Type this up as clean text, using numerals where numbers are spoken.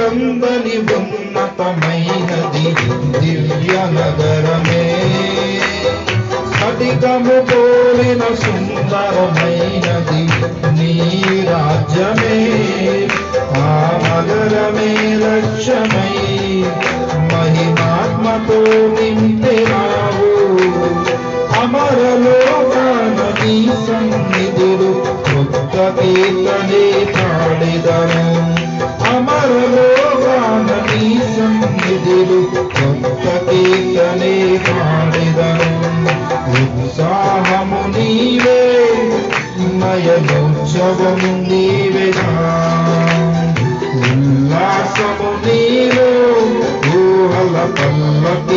పేరందని ఉన్నతమైనది దివ్య నగరమే. స్ఫటికము పోలిన సుందరమైనది నీ రాజ్యమే. ఆ నగరమే లక్ష్యమై మహిమాత్మతో నింపినావు. అమరలోకాన నీ సన్నిధులు కొత్త కీర్తనే పాడెదను. అమరలోకాన నీ సన్నిధులు కొత్త కీర్తనే పాడెదను. ఉత్సాహము నీవే, నయనోత్సవము నీవే, ఉల్లాసము నీవే, ఊహల పల్లకి